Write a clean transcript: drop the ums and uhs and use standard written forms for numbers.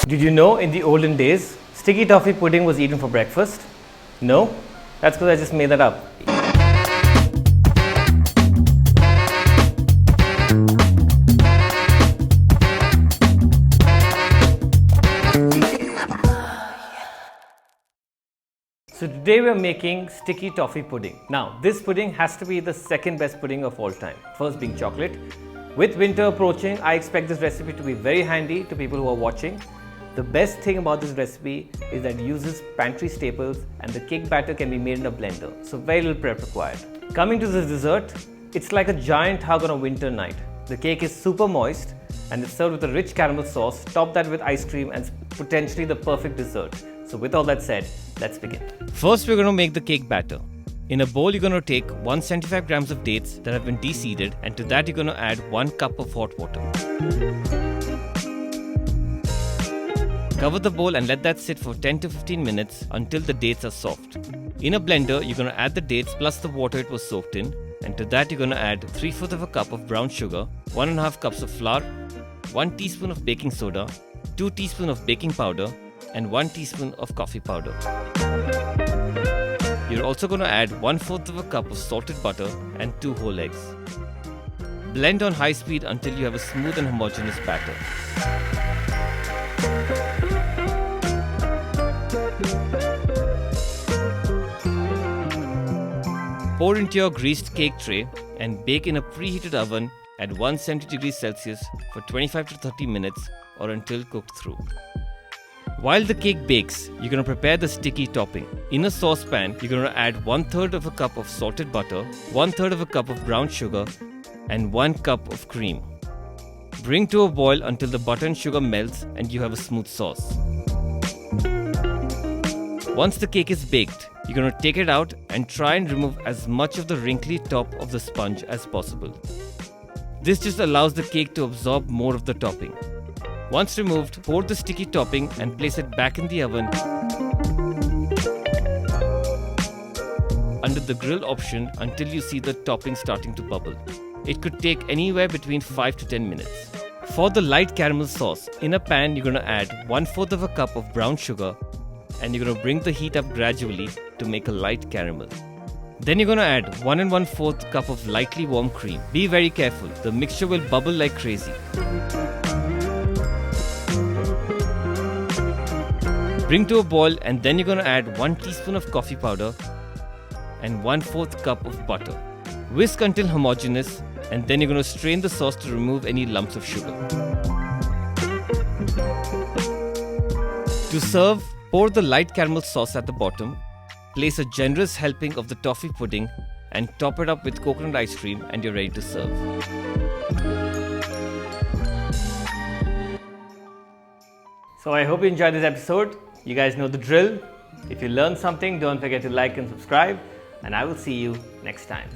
Did you know in the olden days, sticky toffee pudding was eaten for breakfast? No? That's because I just made that up. So today we are making sticky toffee pudding. Now this pudding has to be the second best pudding of all time, first being chocolate. With winter approaching, I expect this recipe to be very handy to people who are watching. The best thing about this recipe is that it uses pantry staples and the cake batter can be made in a blender, so very little prep required. Coming to this dessert, it's like a giant hug on a winter night. The cake is super moist and it's served with a rich caramel sauce, top that with ice cream and potentially the perfect dessert. So with all that said, let's begin. First we're going to make the cake batter. In a bowl you're going to take 175 grams of dates that have been de-seeded, and to that you're going to add 1 cup of hot water. Cover the bowl and let that sit for 10 to 15 minutes until the dates are soft. In a blender you're going to add the dates plus the water it was soaked in, and to that you're going to add 3/4 of a cup of brown sugar, 1.5 cups of flour, 1 teaspoon of baking soda, 2 teaspoons of baking powder, and 1 teaspoon of coffee powder. You're also going to add 1/4 of a cup of salted butter and 2 whole eggs. Blend on high speed until you have a smooth and homogeneous batter. Pour into your greased cake tray and bake in a preheated oven at 170 degrees Celsius for 25 to 30 minutes or until cooked through. While the cake bakes, you're going to prepare the sticky topping. In a saucepan, you're going to add 1/3 of a cup of salted butter, 1/3 of a cup of brown sugar, and 1 cup of cream. Bring to a boil until the butter and sugar melts and you have a smooth sauce. Once the cake is baked, you're going to take it out and try and remove as much of the wrinkly top of the sponge as possible. This just allows the cake to absorb more of the topping. Once removed, pour the sticky topping and place it back in the oven under the grill option until you see the topping starting to bubble. It could take anywhere between 5 to 10 minutes. For the light caramel sauce, in a pan you're going to add 1/4 of a cup of brown sugar and you're going to bring the heat up gradually to make a light caramel. Then you're going to add 1 1/4 cup of lightly warm cream. Be very careful, the mixture will bubble like crazy. Bring to a boil and then you're going to add 1 teaspoon of coffee powder and 1/4 cup of butter. Whisk until homogeneous and then you're going to strain the sauce to remove any lumps of sugar. To serve, pour the light caramel sauce at the bottom, place a generous helping of the toffee pudding and top it up with coconut ice cream and you're ready to serve. So I hope you enjoyed this episode. You guys know the drill. If you learned something, don't forget to like and subscribe, and I will see you next time.